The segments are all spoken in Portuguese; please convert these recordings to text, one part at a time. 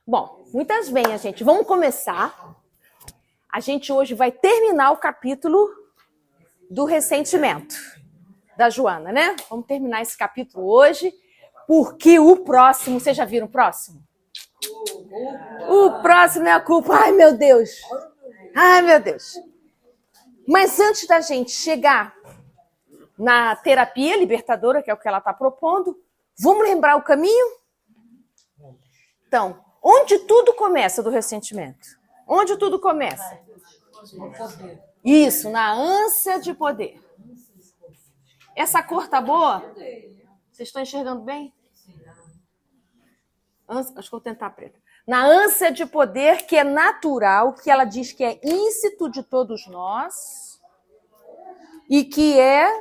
Bom, muitas bem, gente. Vamos começar. A gente hoje vai terminar o capítulo do ressentimento da Joana, né? Vamos terminar esse capítulo hoje, porque o próximo, vocês já viram o próximo? O próximo é a culpa. Ai, meu Deus. Ai, meu Deus. Mas antes da gente chegar na terapia libertadora, que é o que ela está propondo, vamos lembrar o caminho? Então, onde tudo começa do ressentimento? Onde tudo começa? Isso, na ânsia de poder. Essa cor tá boa? Vocês estão enxergando bem? Acho que eu vou tentar preta. Na ânsia de poder, que é natural, que ela diz que é íncito de todos nós e que é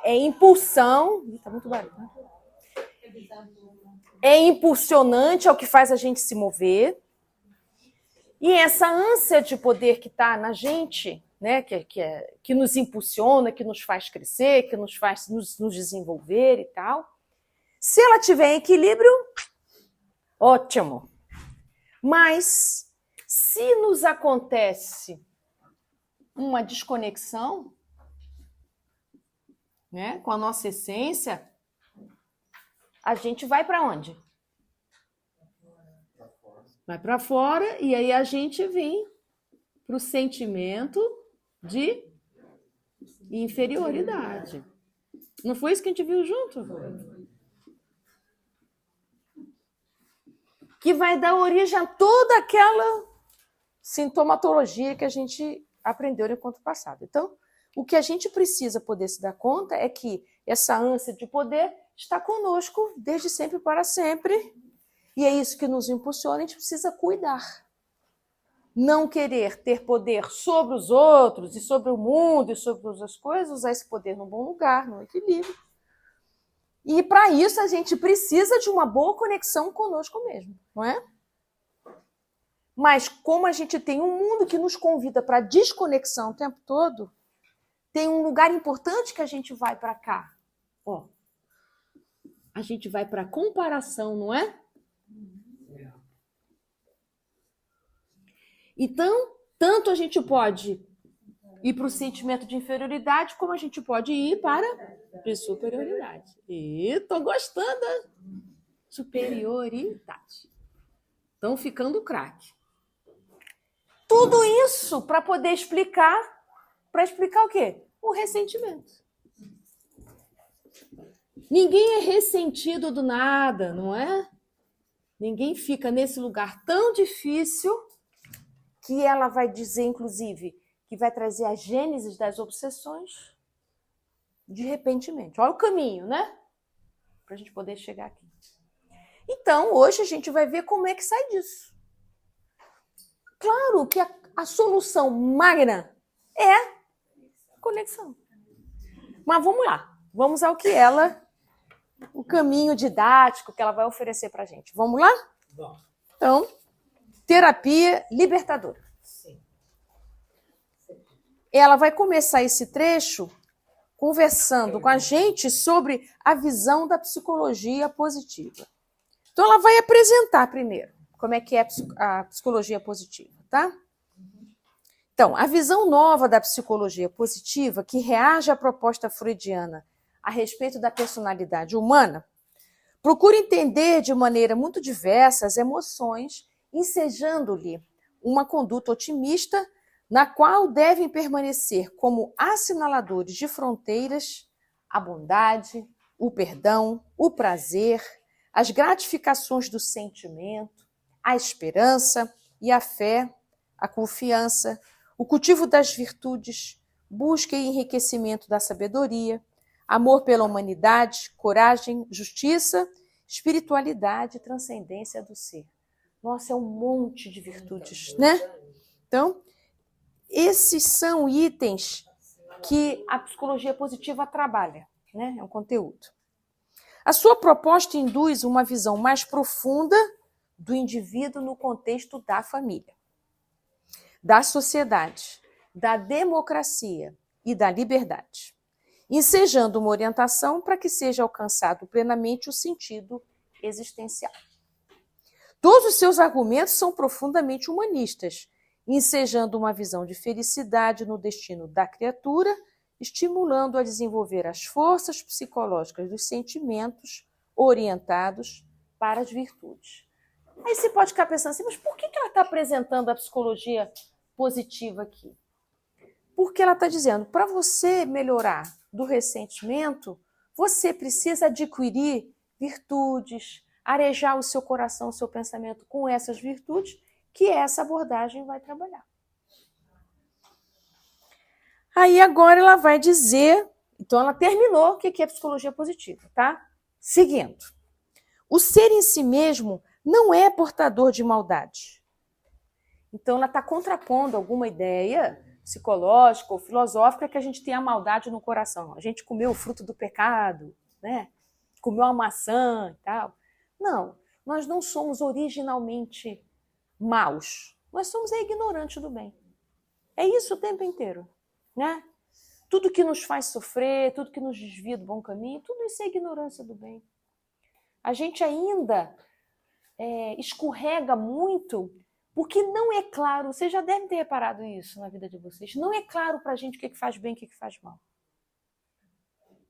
impulsão. Tá muito barulho, né? É impulsionante, é o que faz a gente se mover. E essa ânsia de poder que está na gente, né, que nos impulsiona, que nos faz crescer, que nos faz nos desenvolver e tal, se ela tiver em equilíbrio, ótimo. Mas se nos acontece uma desconexão, né, com a nossa essência, a gente vai para onde? Vai para fora e aí a gente vem para o sentimento de inferioridade. Não foi isso que a gente viu junto? Que vai dar origem a toda aquela sintomatologia que a gente aprendeu no encontro passado. Então, o que a gente precisa poder se dar conta é que essa ânsia de poder está conosco desde sempre para sempre. E é isso que nos impulsiona, a gente precisa cuidar. Não querer ter poder sobre os outros, e sobre o mundo, e sobre outras coisas, usar esse poder num bom lugar, no equilíbrio. E para isso a gente precisa de uma boa conexão conosco mesmo, não é? Mas como a gente tem um mundo que nos convida para desconexão o tempo todo, tem um lugar importante que a gente vai para cá. Ó, a gente vai para comparação, não é? Então, tanto a gente pode ir para o sentimento de inferioridade, como a gente pode ir para a superioridade. E estou gostando da superioridade. Estão ficando craque. Tudo isso para poder explicar o quê? O ressentimento. Ninguém é ressentido do nada, não é? Ninguém fica nesse lugar tão difícil que ela vai dizer, inclusive, que vai trazer a gênese das obsessões de repentemente. Olha o caminho, né? Para a gente poder chegar aqui. Então, hoje a gente vai ver como é que sai disso. Claro que a solução magna é conexão. Mas vamos lá. Vamos ao que o caminho didático que ela vai oferecer para a gente. Vamos lá? Vamos. Então, terapia libertadora. Sim. Ela vai começar esse trecho conversando com a gente sobre a visão da psicologia positiva. Então, ela vai apresentar primeiro como é que é a psicologia positiva, tá? Então, a visão nova da psicologia positiva, que reage à proposta freudiana a respeito da personalidade humana, procura entender de maneira muito diversa as emoções, ensejando-lhe uma conduta otimista na qual devem permanecer como assinaladores de fronteiras a bondade, o perdão, o prazer, as gratificações do sentimento, a esperança e a fé, a confiança, o cultivo das virtudes, busca e enriquecimento da sabedoria, amor pela humanidade, coragem, justiça, espiritualidade e transcendência do ser. Nossa, é um monte de virtudes, né? Então, esses são itens que a psicologia positiva trabalha, né? É um conteúdo. A sua proposta induz uma visão mais profunda do indivíduo no contexto da família, da sociedade, da democracia e da liberdade, ensejando uma orientação para que seja alcançado plenamente o sentido existencial. Todos os seus argumentos são profundamente humanistas, ensejando uma visão de felicidade no destino da criatura, estimulando a desenvolver as forças psicológicas dos sentimentos orientados para as virtudes. Aí você pode ficar pensando assim, mas por que ela está apresentando a psicologia positiva aqui? Porque ela está dizendo, para você melhorar do ressentimento, você precisa adquirir virtudes, arejar o seu coração, o seu pensamento com essas virtudes, que essa abordagem vai trabalhar. Aí agora ela vai dizer, então ela terminou o que é psicologia positiva, tá? Seguindo. O ser em si mesmo não é portador de maldade. Então ela está contrapondo alguma ideia psicológica ou filosófica que a gente tem a maldade no coração. A gente comeu o fruto do pecado, né? Comeu uma maçã e tal. Não, nós não somos originalmente maus. Nós somos ignorantes do bem. É isso o tempo inteiro, né? Tudo que nos faz sofrer, tudo que nos desvia do bom caminho, tudo isso é ignorância do bem. A gente ainda escorrega muito porque não é claro, vocês já devem ter reparado isso na vida de vocês, não é claro pra gente o que faz bem e o que faz mal.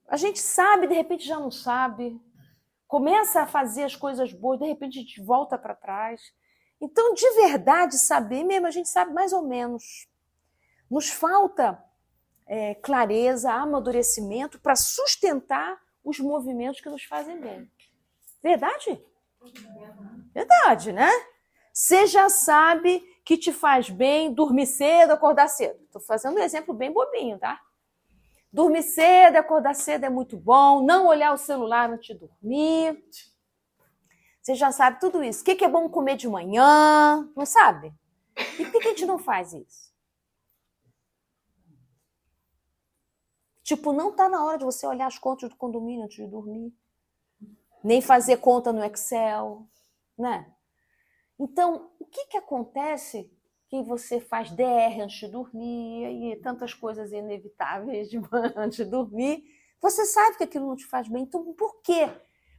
A gente sabe, de repente já não sabe, começa a fazer as coisas boas, de repente a gente volta para trás. Então, de verdade, saber mesmo, a gente sabe mais ou menos. Nos falta clareza, amadurecimento para sustentar os movimentos que nos fazem bem. Verdade? Verdade, né? Você já sabe que te faz bem dormir cedo, acordar cedo. Estou fazendo um exemplo bem bobinho, tá? Dormir cedo, acordar cedo é muito bom. Não olhar o celular antes de dormir. Você já sabe tudo isso. O que é bom comer de manhã? Não sabe? E por que a gente não faz isso? Tipo, não está na hora de você olhar as contas do condomínio antes de dormir. Nem fazer conta no Excel, né? Então, o que acontece que você faz DR antes de dormir e tantas coisas inevitáveis antes de dormir? Você sabe que aquilo não te faz bem. Então, por quê?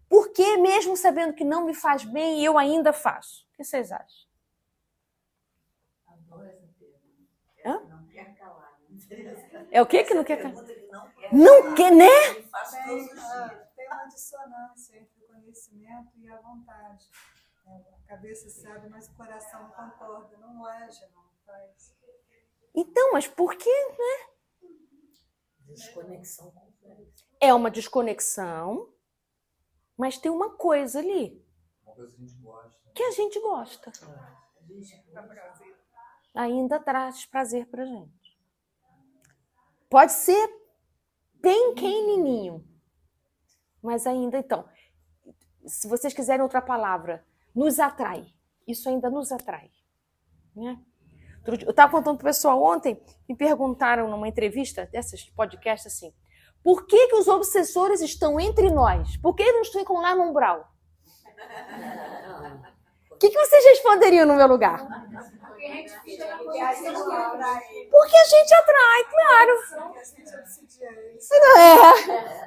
Por que, mesmo sabendo que não me faz bem, eu ainda faço? O que vocês acham? Hã? Não quer calar. É o quê que não quer calar? Não quer, né? Tem uma dissonância entre o conhecimento e a vontade. A cabeça sabe, mas o coração não concorda, não age, não faz. Então, mas por que, né? Desconexão completa. É uma desconexão, mas tem uma coisa ali. Uma coisa que a gente gosta. Que a gente gosta. Ainda traz prazer pra gente. Pode ser bem pequenininho, mas ainda, então, se vocês quiserem outra palavra, nos atrai. Isso ainda nos atrai. Né? Eu estava contando para o pessoal ontem, me perguntaram numa entrevista dessas podcasts assim, por que os obsessores estão entre nós? Por que eles não ficam lá no umbral? O que vocês responderiam no meu lugar? Porque a gente atrai, claro.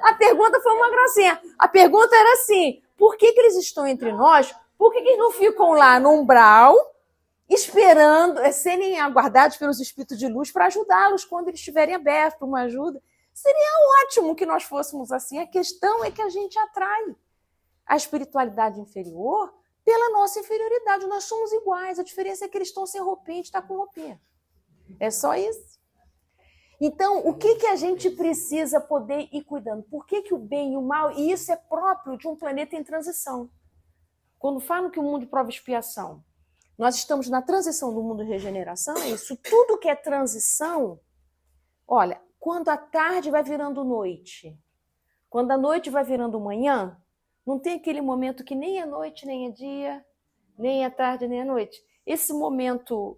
A pergunta foi uma gracinha. A pergunta era assim, por que eles estão entre nós? Por que eles não ficam lá no umbral, esperando, serem aguardados pelos espíritos de luz para ajudá-los quando eles estiverem abertos para uma ajuda? Seria ótimo que nós fôssemos assim. A questão é que a gente atrai a espiritualidade inferior pela nossa inferioridade. Nós somos iguais. A diferença é que eles estão sem roupinha e a gente está com roupinha. É só isso. Então, o que a gente precisa poder ir cuidando? Por que o bem e o mal, e isso é próprio de um planeta em transição. Quando falam que o mundo prova expiação, nós estamos na transição do mundo de regeneração, é isso. Tudo que é transição, olha, quando a tarde vai virando noite, quando a noite vai virando manhã, não tem aquele momento que nem é noite, nem é dia, nem é tarde, nem é noite. Esse momento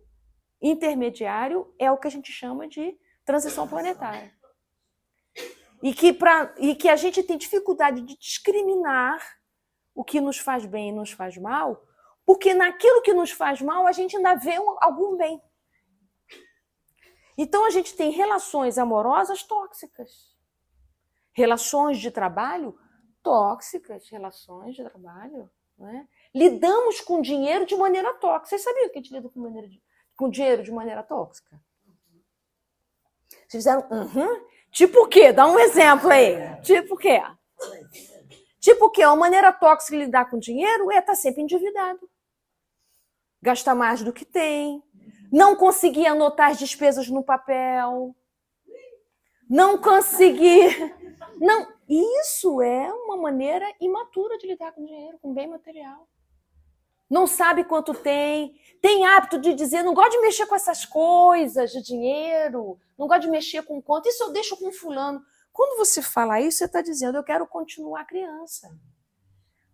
intermediário é o que a gente chama de transição planetária. E que a gente tem dificuldade de discriminar o que nos faz bem e nos faz mal, porque naquilo que nos faz mal a gente ainda vê algum bem. Então a gente tem relações amorosas tóxicas, relações de trabalho tóxicas, relações de trabalho. Não é? Lidamos com dinheiro de maneira tóxica. Vocês sabiam que a gente lida com dinheiro de maneira tóxica? Vocês fizeram... Tipo o quê? Dá um exemplo aí. Tipo o quê? Tipo o quê? Uma maneira tóxica de lidar com dinheiro é estar sempre endividado. Gastar mais do que tem. Não conseguir anotar as despesas no papel. Não conseguir... Não, isso é uma maneira imatura de lidar com dinheiro, com bem material. Não sabe quanto tem hábito de dizer, não gosto de mexer com essas coisas de dinheiro, não gosto de mexer com conta, isso eu deixo com fulano. Quando você fala isso, você está dizendo, eu quero continuar criança.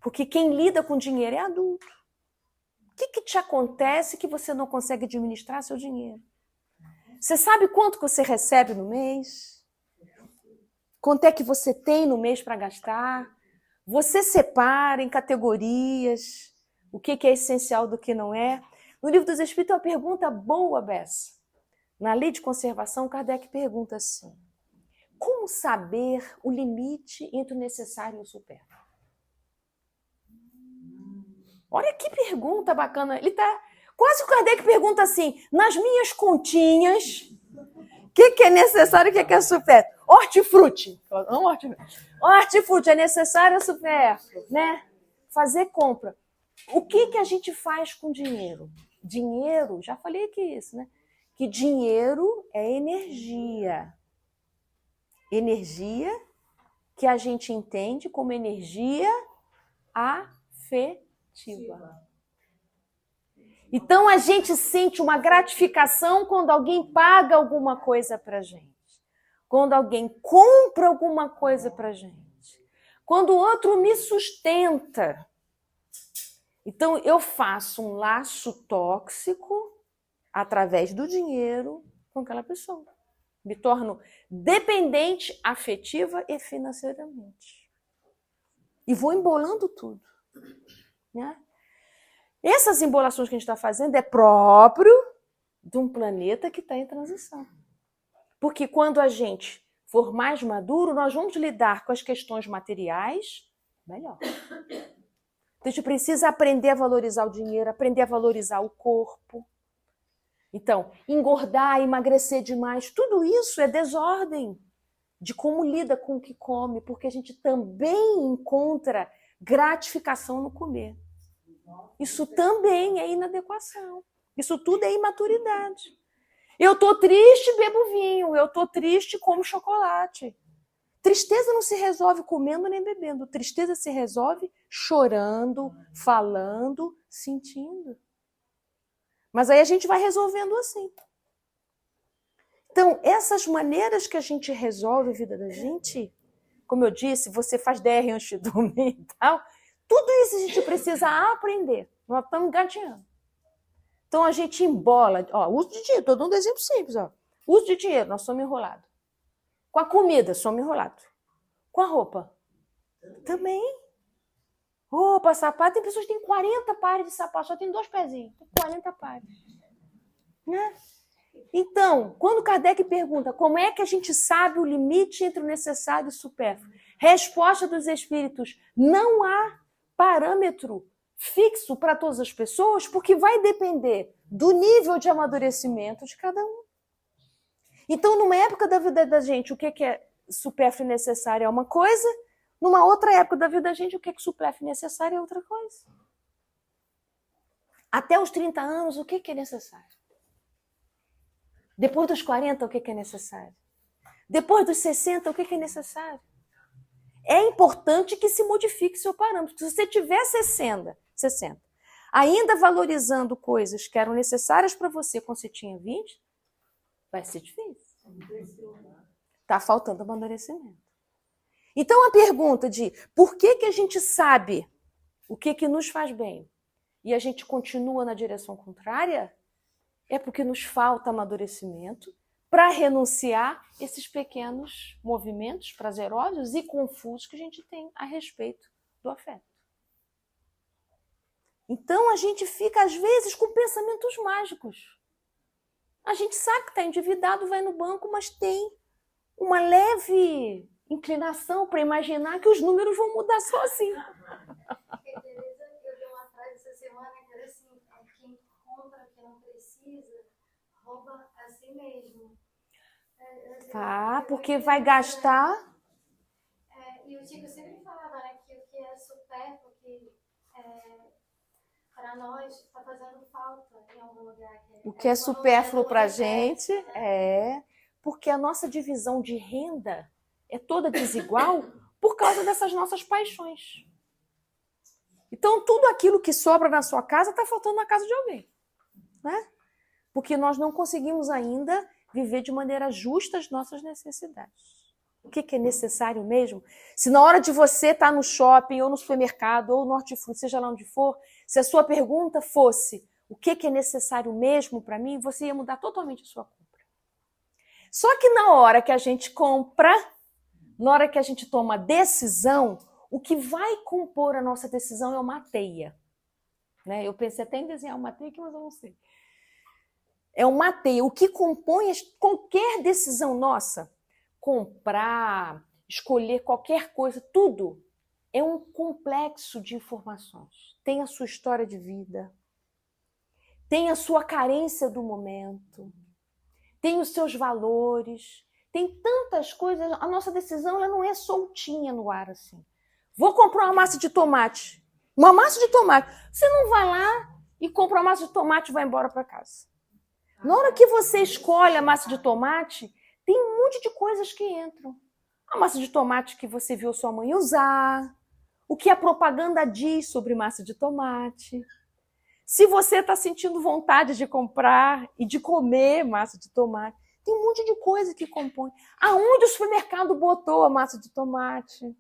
Porque quem lida com dinheiro é adulto. O que te acontece que você não consegue administrar seu dinheiro? Você sabe quanto que você recebe no mês? Quanto é que você tem no mês para gastar? Você separa em categorias o que é essencial do que não é. No Livro dos Espíritos, é uma pergunta boa, Bessa. Na Lei de Conservação, Kardec pergunta assim: como saber o limite entre o necessário e o supérfluo? Olha que pergunta bacana. Ele tá quase o Kardec pergunta assim: nas minhas continhas, o que é necessário e o que é supérfluo? Hortifruti. Não hortifruti. Hortifruti é necessário ou supérfluo, né? Fazer compra. O que a gente faz com dinheiro? Dinheiro, já falei aqui isso, né? Que dinheiro é energia. Energia que a gente entende como energia afetiva. Então a gente sente uma gratificação quando alguém paga alguma coisa pra gente. Quando alguém compra alguma coisa pra gente. Quando o outro me sustenta. Então, eu faço um laço tóxico através do dinheiro com aquela pessoa. Me torno dependente afetiva e financeiramente. E vou embolando tudo. Né? Essas embolações que a gente está fazendo é próprio de um planeta que está em transição. Porque quando a gente for mais maduro, nós vamos lidar com as questões materiais melhor. Então, a gente precisa aprender a valorizar o dinheiro, aprender a valorizar o corpo. Então, engordar, emagrecer demais, tudo isso é desordem de como lida com o que come, porque a gente também encontra gratificação no comer. Isso também é inadequação. Isso tudo é imaturidade. Eu estou triste, bebo vinho. Eu estou triste, como chocolate. Tristeza não se resolve comendo nem bebendo. Tristeza se resolve chorando, falando, sentindo. Mas aí a gente vai resolvendo assim. Então, essas maneiras que a gente resolve a vida da gente, como eu disse, você faz DR antes de dormir e tal, tudo isso a gente precisa aprender. Nós estamos engatinhando. Então, a gente embola. Ó, uso de dinheiro, estou dando um exemplo simples. Ó. Uso de dinheiro, nós somos enrolados. Com a comida, somos enrolados. Com a roupa, também. Roupa, sapato, tem pessoas que têm 40 pares de sapato, só tem 2 pezinhos. 40 pares. Né? Então, quando Kardec pergunta como é que a gente sabe o limite entre o necessário e o supérfluo, resposta dos espíritos: não há parâmetro fixo para todas as pessoas, porque vai depender do nível de amadurecimento de cada um. Então, numa época da vida da gente, o que é supérfluo e necessário é uma coisa, numa outra época da vida da gente, o que é supérfluo e necessário é outra coisa. Até os 30 anos, o que é necessário? Depois dos 40, o que é necessário? Depois dos 60, o que é necessário? É importante que se modifique seu parâmetro. Se você tiver 60, ainda valorizando coisas que eram necessárias para você quando você tinha 20, vai ser difícil. Está faltando amadurecimento. Então, a pergunta de por que a gente sabe o que nos faz bem e a gente continua na direção contrária é porque nos falta amadurecimento para renunciar esses pequenos movimentos prazerosos e confusos que a gente tem a respeito do afeto. Então, a gente fica, às vezes, com pensamentos mágicos. A gente sabe que está endividado, vai no banco, mas tem uma leve inclinação para imaginar que os números vão mudar sozinhos. Tereza, eu Tá, porque vai gastar. E o Chico sempre falava, né, que o que é supérfluo, que para nós está fazendo falta em algum lugar. O que é supérfluo para a gente porque a nossa divisão de renda é toda desigual por causa dessas nossas paixões. Então, tudo aquilo que sobra na sua casa está faltando na casa de alguém, né? Porque nós não conseguimos ainda viver de maneira justa as nossas necessidades. O que é necessário mesmo? Se na hora de você estar no shopping, ou no supermercado, ou no hortifruti, seja lá onde for, se a sua pergunta fosse o que é necessário mesmo para mim, você ia mudar totalmente a sua compra. Só que na hora que a gente compra, na hora que a gente toma decisão, o que vai compor a nossa decisão é uma teia. Né? Eu pensei até em desenhar uma teia, mas eu não sei. É uma teia. O que compõe qualquer decisão nossa, comprar, escolher qualquer coisa, tudo é um complexo de informações. Tem a sua história de vida, tem a sua carência do momento, tem os seus valores, tem tantas coisas. A nossa decisão ela não é soltinha no ar assim. Vou comprar uma massa de tomate. Uma massa de tomate. Você não vai lá e compra uma massa de tomate e vai embora para casa. Na hora que você escolhe a massa de tomate, tem um monte de coisas que entram. A massa de tomate que você viu sua mãe usar, o que a propaganda diz sobre massa de tomate. Se você está sentindo vontade de comprar e de comer massa de tomate, tem um monte de coisa que compõe. Aonde o supermercado botou a massa de tomate?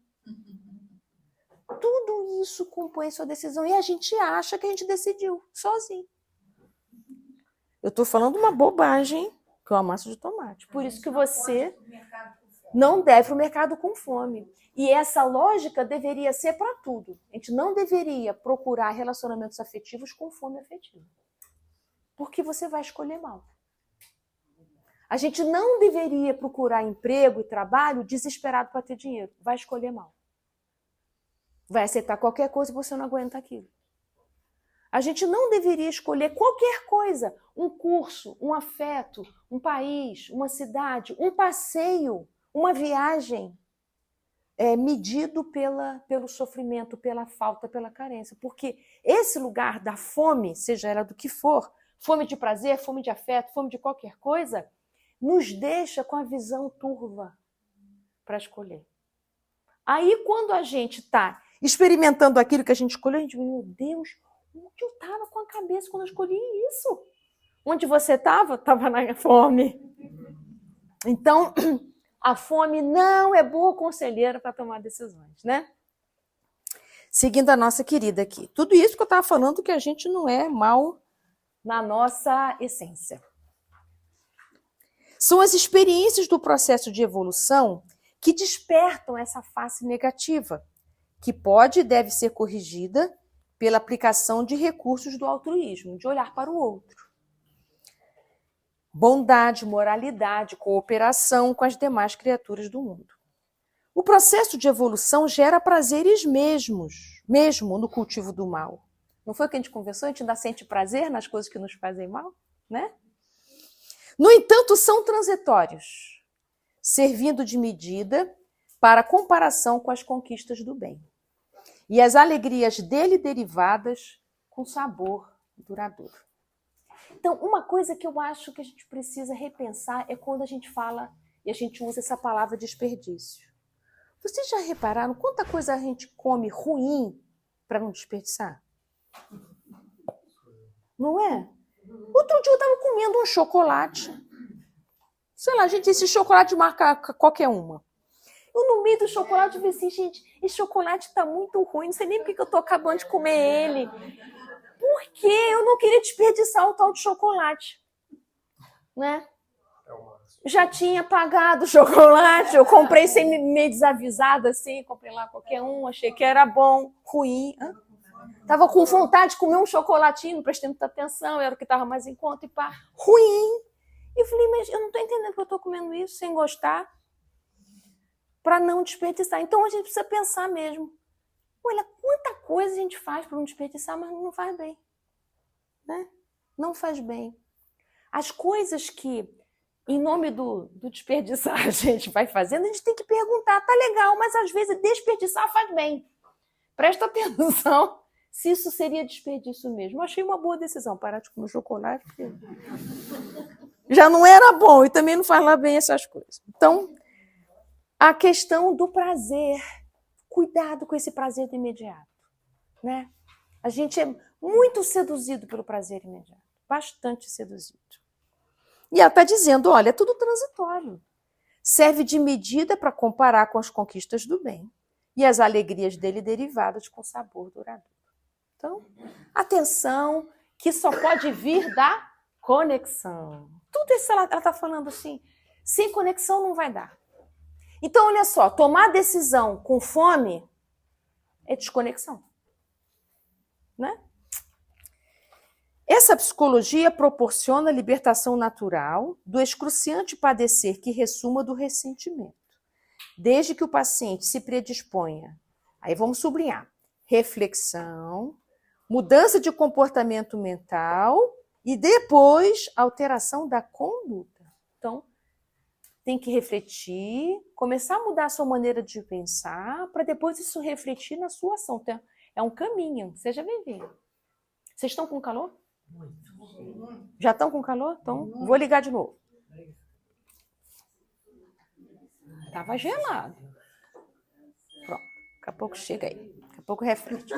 Tudo isso compõe a sua decisão e a gente acha que a gente decidiu sozinho. Eu estou falando uma bobagem, que é uma massa de tomate. Por isso que você não deve para o mercado com fome. E essa lógica deveria ser para tudo. A gente não deveria procurar relacionamentos afetivos com fome afetiva. Porque você vai escolher mal. A gente não deveria procurar emprego e trabalho desesperado para ter dinheiro. Vai escolher mal. Vai aceitar qualquer coisa e você não aguenta aquilo. A gente não deveria escolher qualquer coisa, um curso, um afeto, um país, uma cidade, um passeio, uma viagem, medido pelo sofrimento, pela falta, pela carência. Porque esse lugar da fome, seja ela do que for, fome de prazer, fome de afeto, fome de qualquer coisa, nos deixa com a visão turva para escolher. Aí, quando a gente está experimentando aquilo que a gente escolheu, a gente diz, meu Deus, onde eu estava com a cabeça quando eu escolhi isso? Onde você estava? Estava na fome. Então, a fome não é boa conselheira para tomar decisões, né? Seguindo a nossa querida aqui. Tudo isso que eu estava falando que a gente não é mal na nossa essência. São as experiências do processo de evolução que despertam essa face negativa, que pode e deve ser corrigida pela aplicação de recursos do altruísmo, de olhar para o outro. Bondade, moralidade, cooperação com as demais criaturas do mundo. O processo de evolução gera prazeres mesmo no cultivo do mal. Não foi o que a gente conversou? A gente ainda sente prazer nas coisas que nos fazem mal, né? No entanto, são transitórios, servindo de medida para comparação com as conquistas do bem. E as alegrias dele derivadas com sabor duradouro. Então, uma coisa que eu acho que a gente precisa repensar é quando a gente fala e a gente usa essa palavra desperdício. Vocês já repararam quanta coisa a gente come ruim para não desperdiçar? Não é? Outro dia eu estava comendo um chocolate. Sei lá, gente, esse chocolate de marca qualquer uma. Eu, no meio do chocolate, eu falei assim, gente, esse chocolate está muito ruim, não sei nem porque eu estou acabando de comer ele. Porque eu não queria desperdiçar o tal de chocolate. Né? Já tinha pagado o chocolate, eu comprei sem meio desavisada, assim, comprei lá qualquer um, achei que era bom, ruim. Tava com vontade de comer um chocolatinho, não prestei muita atenção, era o que estava mais em conta, e pá, ruim. E eu falei, mas eu não estou entendendo que eu estou comendo isso sem gostar, para não desperdiçar. Então a gente precisa pensar mesmo. Olha, quanta coisa a gente faz para não desperdiçar, mas não faz bem. Né? Não faz bem. As coisas que em nome do desperdiçar, a gente vai fazendo, a gente tem que perguntar, tá legal, mas às vezes desperdiçar faz bem. Presta atenção se isso seria desperdício mesmo. Eu achei uma boa decisão parar de comer chocolate, porque já não era bom e também não faz lá bem essas coisas. Então, a questão do prazer. Cuidado com esse prazer do imediato, né? A gente é muito seduzido pelo prazer imediato, bastante seduzido. E ela está dizendo, olha, é tudo transitório. Serve de medida para comparar com as conquistas do bem e as alegrias dele derivadas com sabor duradouro. Então, atenção, que só pode vir da conexão. Tudo isso ela está falando assim, sem conexão não vai dar. Então, olha só, tomar decisão com fome é desconexão, né? Essa psicologia proporciona a libertação natural do excruciante padecer que ressuma do ressentimento, desde que o paciente se predisponha. Aí vamos sublinhar: reflexão, mudança de comportamento mental e depois alteração da conduta. Então, tem que refletir, começar a mudar a sua maneira de pensar, para depois isso refletir na sua ação. Então, é um caminho. Seja bem-vindo. Vocês estão com calor? Já estão com calor? Então, vou ligar de novo. Estava gelado. Pronto. Daqui a pouco chega aí. Daqui a pouco reflete.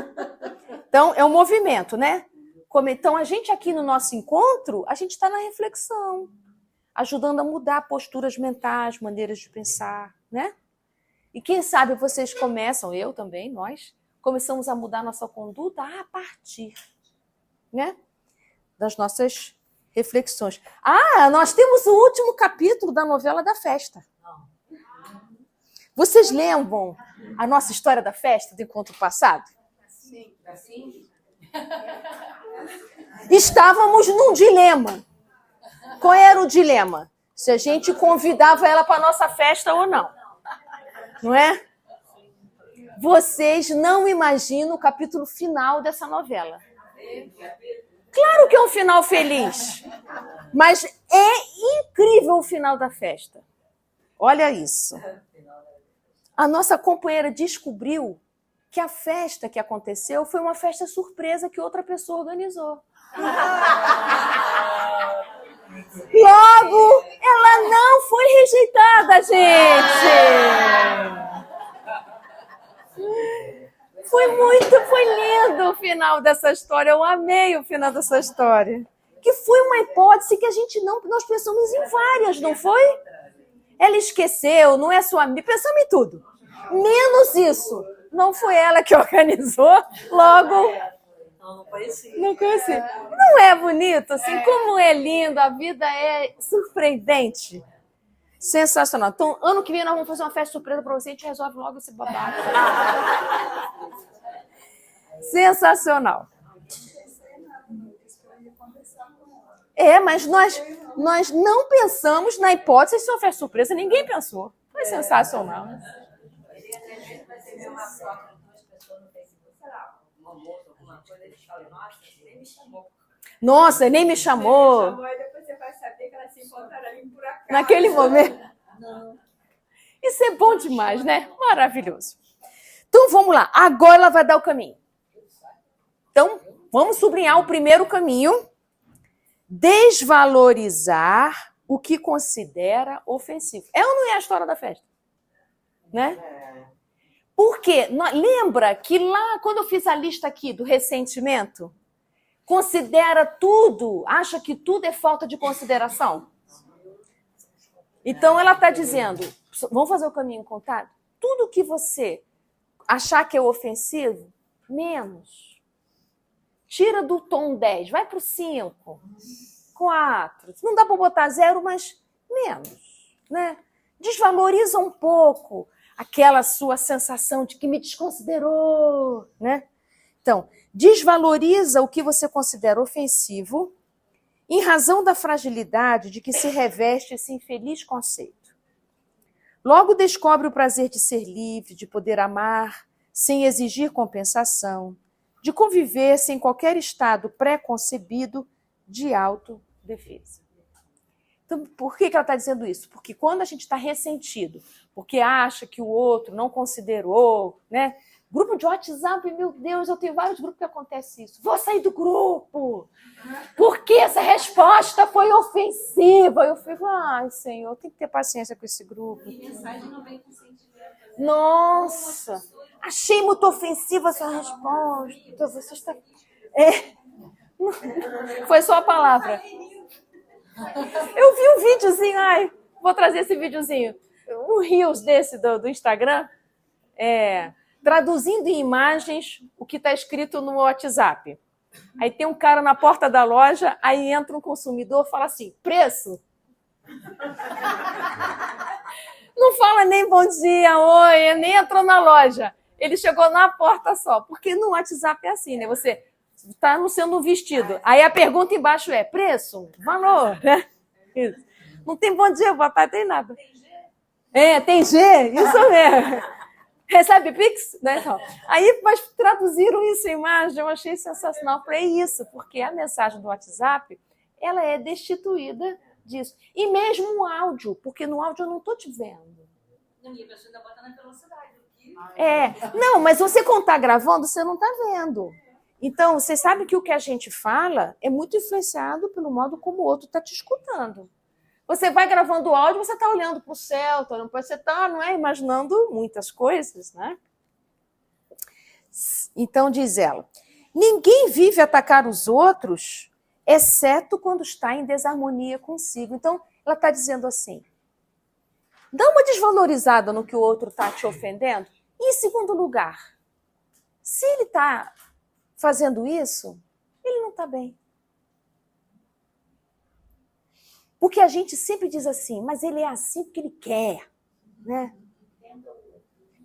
Então, é um movimento, né? Então, a gente aqui no nosso encontro, a gente está na reflexão, ajudando a mudar posturas mentais, maneiras de pensar, né? E quem sabe vocês começam, eu também, nós, começamos a mudar nossa conduta a partir, né, das nossas reflexões. Ah, nós temos o último capítulo da novela da festa. Vocês lembram a nossa história da festa do encontro passado? Sim. Assim? Estávamos num dilema. Qual era o dilema? Se a gente convidava ela para a nossa festa ou não. Não é? Vocês não imaginam o capítulo final dessa novela. Claro que é um final feliz. Mas é incrível o final da festa. Olha isso. A nossa companheira descobriu que a festa que aconteceu foi uma festa surpresa que outra pessoa organizou. Logo, ela não foi rejeitada, gente. Foi lindo o final dessa história. Eu amei o final dessa história. Que foi uma hipótese que nós pensamos em várias, não foi? Ela esqueceu, não é sua amiga, pensamos em tudo. Menos isso. Não foi ela que organizou, logo... Não conheci. Não conheci. Não é bonito? Assim, como é lindo, a vida é surpreendente. Sensacional. Então, ano que vem nós vamos fazer uma festa surpresa para você e a gente resolve logo esse babado. Sensacional. É, mas nós não pensamos na hipótese de ser uma festa surpresa. Ninguém pensou. Foi sensacional. Nossa, nem me chamou. E depois você vai saber que ela se encontraram ali por acaso. Naquele momento. Não. Isso é bom demais, né? Maravilhoso. Então, vamos lá. Agora ela vai dar o caminho. Então, vamos sublinhar o primeiro caminho. Desvalorizar o que considera ofensivo. É ou não é a história da festa? Né? Por quê? Lembra que lá, quando eu fiz a lista aqui do ressentimento, considera tudo, acha que tudo é falta de consideração? Então, ela está dizendo, vamos fazer o caminho contrário? Tudo que você achar que é ofensivo, menos. Tira do tom 10, vai para o 5, 4. Não dá para botar 0, mas menos. Né? Desvaloriza um pouco aquela sua sensação de que me desconsiderou. Né? Então, desvaloriza o que você considera ofensivo em razão da fragilidade de que se reveste esse infeliz conceito. Logo descobre o prazer de ser livre, de poder amar sem exigir compensação, de conviver sem qualquer estado pré-concebido de autodefesa. Então, por que ela está dizendo isso? Porque quando a gente está ressentido, porque acha que o outro não considerou, né? Grupo de WhatsApp, meu Deus, eu tenho vários grupos que acontece isso. Vou sair do grupo, porque essa resposta foi ofensiva. Eu fico, ai, Senhor, tem que ter paciência com esse grupo. E mensagem não vem com sentimento. Nossa, achei muito ofensiva essa resposta. Você está... Foi só a palavra. Eu vi um videozinho, vou trazer esse videozinho. Um Reels desse do Instagram, traduzindo em imagens o que está escrito no WhatsApp. Aí tem um cara na porta da loja, aí entra um consumidor e fala assim, preço. Não fala nem bom dia, oi, nem entrou na loja. Ele chegou na porta só, porque no WhatsApp é assim, né? Você está anunciando um vestido. Aí a pergunta embaixo é preço, valor, né? Isso. Não tem bom dia, boa tarde, tem nada. Tem G, isso mesmo. Recebe Pix? Né? Então, aí, mas traduziram isso em imagem, eu achei sensacional. Falei, isso, porque a mensagem do WhatsApp, ela é destituída disso. E mesmo o áudio, porque no áudio eu não estou te vendo. Não, e a pessoa ainda bota na velocidade. Não, mas você quando está gravando, você não está vendo. Então, você sabe que o que a gente fala é muito influenciado pelo modo como o outro está te escutando. Você vai gravando o áudio, você está olhando para o céu, você está, não é, imaginando muitas coisas, né? Então, diz ela, ninguém vive atacar os outros, exceto quando está em desarmonia consigo. Então, ela está dizendo assim, dá uma desvalorizada no que o outro está te ofendendo. E, em segundo lugar, se ele está fazendo isso, ele não está bem. Porque a gente sempre diz assim, mas ele é assim porque ele quer, né?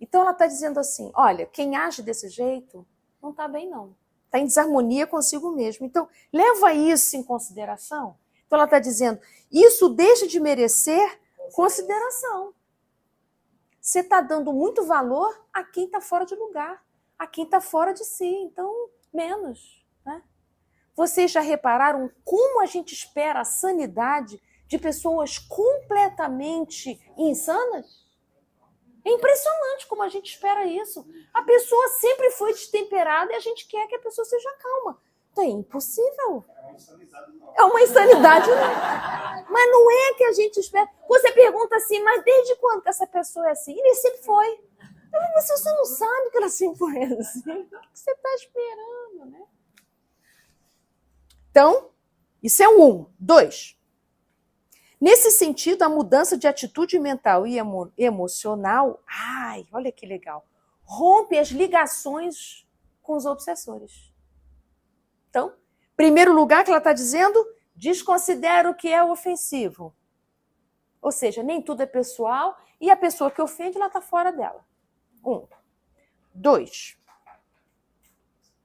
Então ela está dizendo assim, olha, quem age desse jeito não está bem não. Está em desarmonia consigo mesmo. Então, leva isso em consideração. Então ela está dizendo, isso deixa de merecer consideração. Você está dando muito valor a quem está fora de lugar, a quem está fora de si. Então, menos, né? Vocês já repararam como a gente espera a sanidade de pessoas completamente insanas? É impressionante como a gente espera isso. A pessoa sempre foi destemperada e a gente quer que a pessoa seja calma. Então é impossível. É uma insanidade. Mas não é que a gente espera. Você pergunta assim, mas desde quando que essa pessoa é assim? Ele sempre foi. Mas você não sabe que ela sempre foi assim. O que você está esperando, né? Então, isso é 1. 2. Nesse sentido, a mudança de atitude mental e emocional, olha que legal, rompe as ligações com os obsessores. Então, primeiro lugar que ela está dizendo, desconsidera o que é ofensivo. Ou seja, nem tudo é pessoal e a pessoa que ofende, ela está fora dela. 1. 2.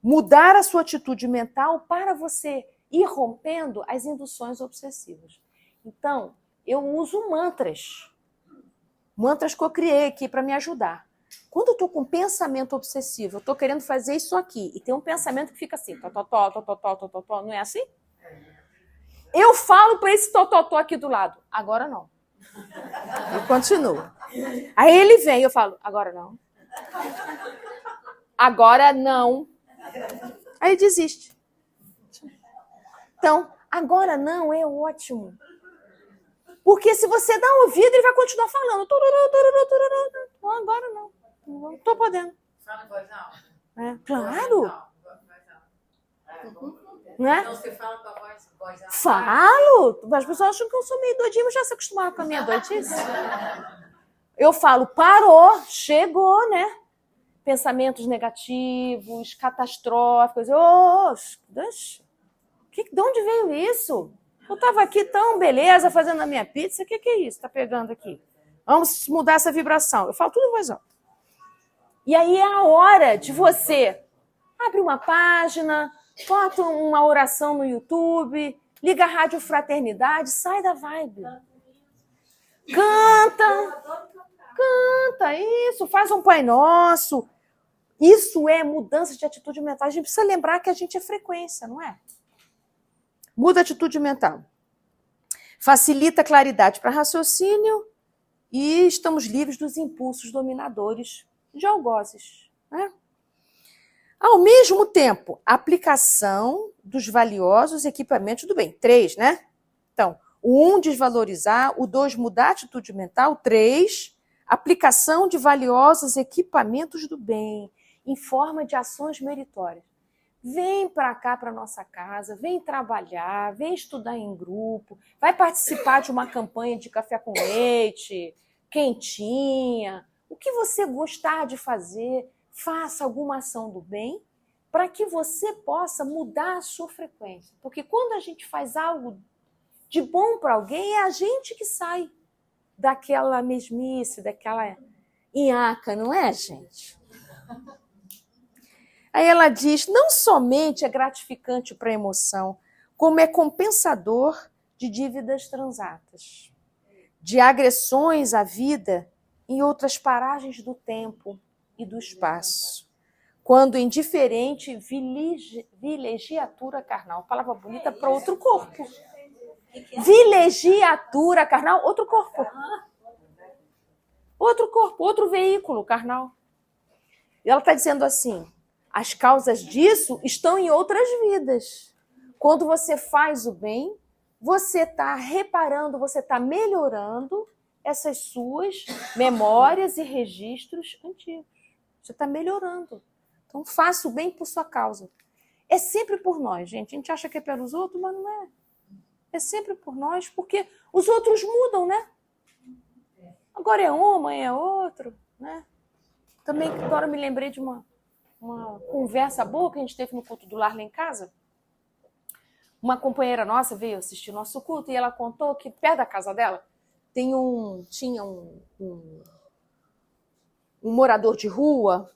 Mudar a sua atitude mental para você ir rompendo as induções obsessivas. Então, eu uso mantras. Mantras que eu criei aqui para me ajudar. Quando eu estou com pensamento obsessivo, eu estou querendo fazer isso aqui, e tem um pensamento que fica assim, totó, não é assim? Eu falo para esse totó aqui do lado, agora não. Eu continuo. Aí ele vem, eu falo, agora não. Agora não. Aí desiste. Então, agora não é ótimo. Porque se você dá ouvido, ele vai continuar falando. Agora não. Não estou podendo. Fala em voz alta. Claro. Né? Então você fala com a voz alta. Falo. As pessoas acham que eu sou meio doidinha, mas já se acostumaram com a minha doidice. Eu falo, parou, chegou, né? Pensamentos negativos, catastróficos. Deixa. De onde veio isso? Eu estava aqui tão beleza fazendo a minha pizza. O que é isso? Está pegando aqui. Vamos mudar essa vibração. Eu falo tudo em voz alta. E aí é a hora de você abrir uma página, bota uma oração no YouTube, liga a Rádio Fraternidade, sai da vibe. Canta, isso, faz um Pai Nosso. Isso é mudança de atitude mental. A gente precisa lembrar que a gente é frequência, não é? Muda a atitude mental. facilita a claridade para raciocínio e estamos livres dos impulsos dominadores de algozes, né? Ao mesmo tempo, aplicação dos valiosos equipamentos do bem. 3, né? Então, o 1, desvalorizar. O 2, mudar a atitude mental. 3, aplicação de valiosos equipamentos do bem em forma de ações meritórias. Vem para cá, para nossa casa, vem trabalhar, vem estudar em grupo, vai participar de uma campanha de café com leite, quentinha. O que você gostar de fazer, faça alguma ação do bem para que você possa mudar a sua frequência. Porque quando a gente faz algo de bom para alguém, é a gente que sai daquela mesmice, daquela nhaca, não é, gente? Aí ela diz, não somente é gratificante para a emoção, como é compensador de dívidas transatas, de agressões à vida em outras paragens do tempo e do espaço, quando indiferente vilegiatura carnal, palavra bonita para outro corpo. Vilegiatura carnal, outro corpo. Outro corpo, outro veículo carnal. E ela está dizendo assim, as causas disso estão em outras vidas. Quando você faz o bem, você está reparando, você está melhorando essas suas memórias e registros antigos. Você está melhorando. Então, faça o bem por sua causa. É sempre por nós, gente. A gente acha que é pelos outros, mas não é. É sempre por nós, porque os outros mudam, né? Agora é um, amanhã é outro, né? Também, agora eu me lembrei de uma conversa boa que a gente teve no culto do lar lá em casa. Uma companheira nossa veio assistir nosso culto e ela contou que perto da casa dela tinha um morador de rua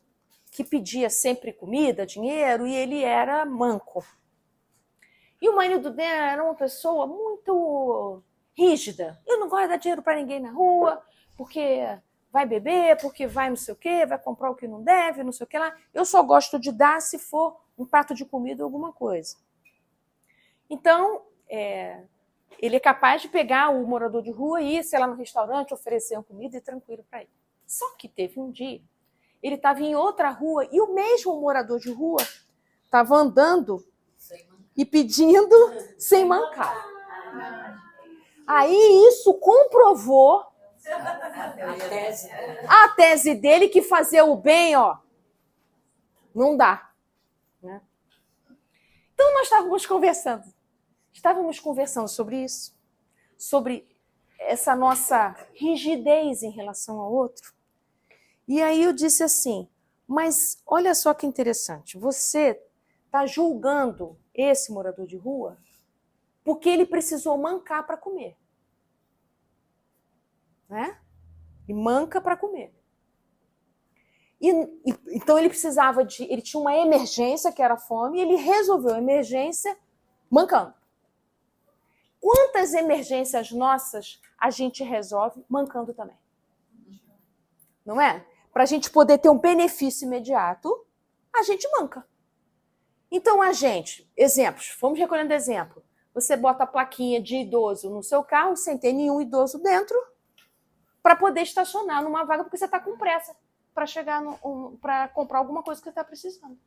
que pedia sempre comida, dinheiro, e ele era manco. E o marido dela era uma pessoa muito rígida. Eu não gosto de dar dinheiro para ninguém na rua, porque vai beber, porque vai não sei o quê, vai comprar o que não deve, não sei o que lá. Eu só gosto de dar se for um prato de comida ou alguma coisa. Então, ele é capaz de pegar o morador de rua e ir, sei lá, no restaurante, oferecer uma comida e tranquilo para ele. Só que teve um dia, ele estava em outra rua e o mesmo morador de rua estava andando e pedindo sem mancar. Aí isso comprovou a tese dele que fazer o bem, ó, não dá. Né? Então nós estávamos conversando sobre isso, sobre essa nossa rigidez em relação ao outro. E aí eu disse assim, mas olha só que interessante, você está julgando esse morador de rua porque ele precisou mancar para comer. Né? E manca para comer. Então ele ele tinha uma emergência que era a fome e ele resolveu a emergência mancando. Quantas emergências nossas a gente resolve mancando também? Não é? Para a gente poder ter um benefício imediato, a gente manca. Então a gente, exemplos, vamos recolhendo exemplo. Você bota a plaquinha de idoso no seu carro sem ter nenhum idoso dentro para poder estacionar numa vaga porque você está com pressa para chegar para comprar alguma coisa que você está precisando.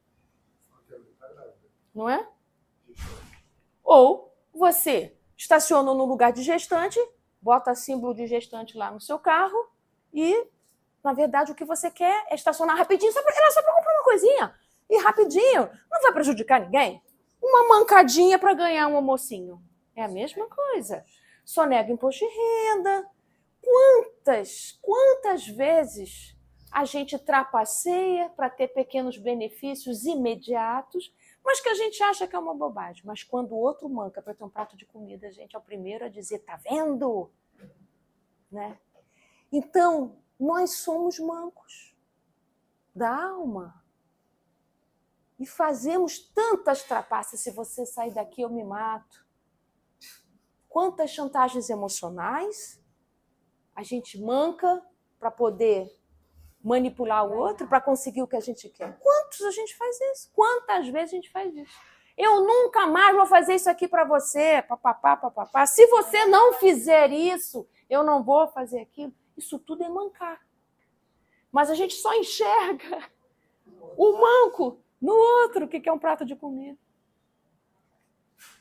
Não é? Ou você estaciona no lugar de gestante, bota símbolo de gestante lá no seu carro e, na verdade, o que você quer é estacionar rapidinho, só para comprar uma coisinha. E rapidinho, não vai prejudicar ninguém. Uma mancadinha para ganhar um almocinho. É a mesma coisa. Só nega imposto de renda. Quantas vezes a gente trapaceia para ter pequenos benefícios imediatos, mas que a gente acha que é uma bobagem. Mas quando o outro manca para ter um prato de comida, a gente é o primeiro a dizer, tá vendo? Né? Então, nós somos mancos da alma. E fazemos tantas trapaças, se você sair daqui eu me mato. Quantas chantagens emocionais a gente manca para poder manipular o outro, para conseguir o que a gente quer. Quantos a gente faz isso? Quantas vezes a gente faz isso? Eu nunca mais vou fazer isso aqui para você, papapá, papapá. Se você não fizer isso, eu não vou fazer aquilo. Isso tudo é mancar. Mas a gente só enxerga o manco no outro, que é um prato de comida.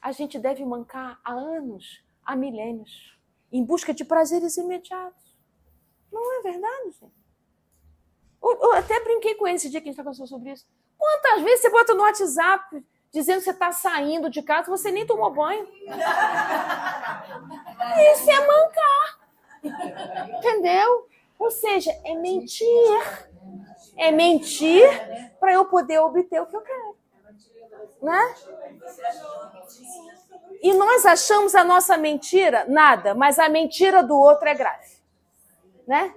A gente deve mancar há anos, há milênios, em busca de prazeres imediatos. Não é verdade, gente? Eu até brinquei com ele esse dia que a gente está conversando sobre isso. Quantas vezes você bota no WhatsApp dizendo que você está saindo de casa, você nem tomou banho? Isso é mancar. Entendeu? Ou seja, é mentir. É mentir para eu poder obter o que eu quero. Né? E nós achamos a nossa mentira nada, mas a mentira do outro é grave. Né?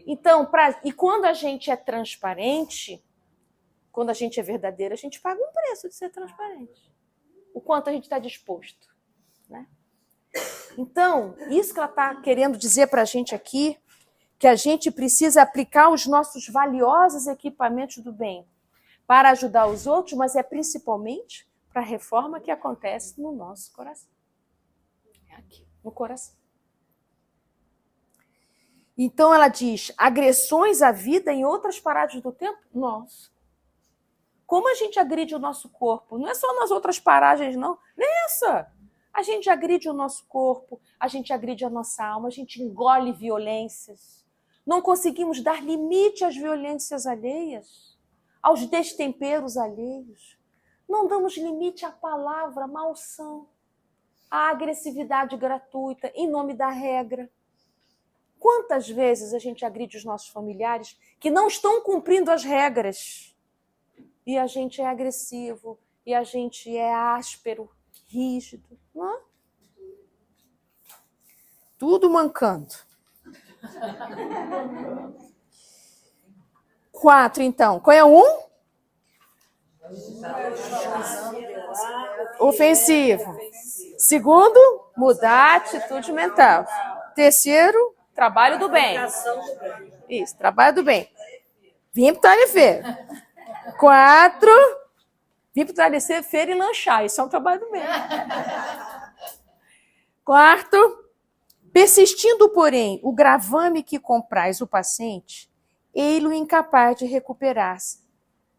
Então, e quando a gente é transparente, quando a gente é verdadeiro, a gente paga um preço de ser transparente. O quanto a gente está disposto. Né? Então, isso que ela está querendo dizer para a gente aqui, que a gente precisa aplicar os nossos valiosos equipamentos do bem para ajudar os outros, mas é principalmente para a reforma que acontece no nosso coração. É aqui, no coração. Então ela diz, agressões à vida em outras paradas do tempo? Nossa. Como a gente agride o nosso corpo? Não é só nas outras paragens, não. Nessa! A gente agride o nosso corpo, a gente agride a nossa alma, a gente engole violências. Não conseguimos dar limite às violências alheias, aos destemperos alheios. Não damos limite à palavra, à maldição, à agressividade gratuita, em nome da regra. Quantas vezes a gente agride os nossos familiares que não estão cumprindo as regras? E a gente é agressivo, e a gente é áspero, rígido. Não é? Tudo mancando. 4, então. Qual é o 1? Ofensivo. Segundo, mudar a atitude mental. Terceiro, trabalho do bem. Isso, trabalho do bem. Vim para o feira. 4, vim para o feira e lanchar. Isso é um trabalho do bem. 4, persistindo, porém, o gravame que compraz o paciente, ei-lo incapaz de recuperar-se,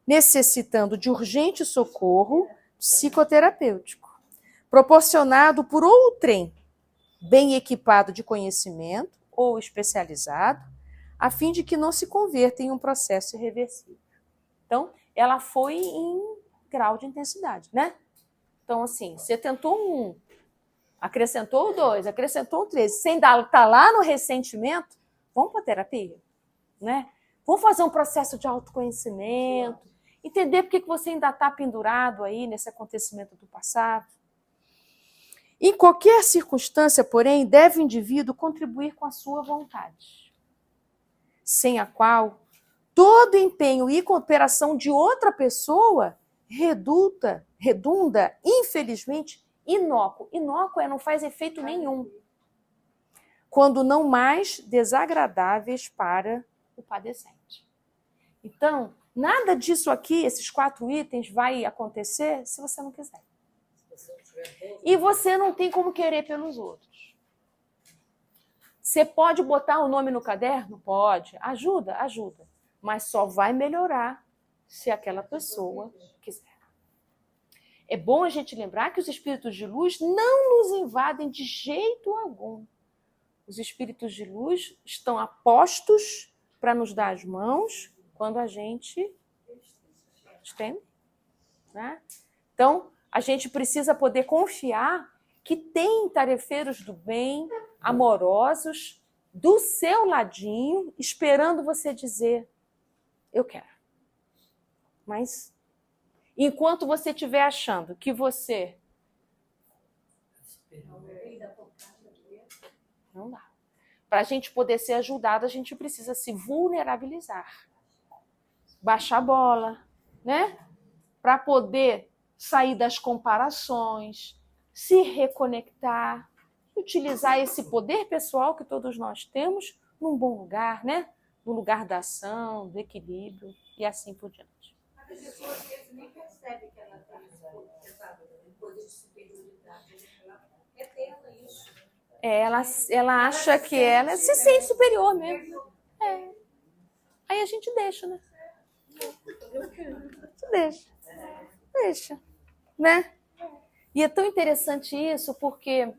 necessitando de urgente socorro psicoterapêutico, proporcionado por outrem, bem equipado de conhecimento ou especializado, a fim de que não se converta em um processo irreversível. Então, ela foi em grau de intensidade, né? Então, assim, você tentou um, acrescentou o 2, acrescentou o 3, sem estar lá no ressentimento, vamos para a terapia, né? Vamos fazer um processo de autoconhecimento, entender por que você ainda está pendurado aí nesse acontecimento do passado. Em qualquer circunstância, porém, deve o indivíduo contribuir com a sua vontade, sem a qual todo empenho e cooperação de outra pessoa redunda, infelizmente, inócuo. Inócuo não faz efeito nenhum, quando não mais desagradáveis para o padecente. Então, nada disso aqui, esses 4 itens, vai acontecer se você não quiser. E você não tem como querer pelos outros. Você pode botar o nome no caderno? Pode. Ajuda, ajuda. Mas só vai melhorar se aquela pessoa quiser. É bom a gente lembrar que os espíritos de luz não nos invadem de jeito algum. Os espíritos de luz estão apostos para nos dar as mãos quando a gente estende, né? Então, a gente precisa poder confiar que tem tarefeiros do bem, amorosos, do seu ladinho, esperando você dizer, eu quero. Mas, enquanto você estiver achando que você... Não dá. Para a gente poder ser ajudado, a gente precisa se vulnerabilizar. Baixar a bola, né? Para poder sair das comparações, se reconectar, utilizar esse poder pessoal que todos nós temos num bom lugar, né? No lugar da ação, do equilíbrio e assim por diante. A pessoa às vezes nem percebe que ela tem esse Ela acha que ela se sente superior mesmo. Aí a gente deixa, né? Deixa, né? E é tão interessante isso, porque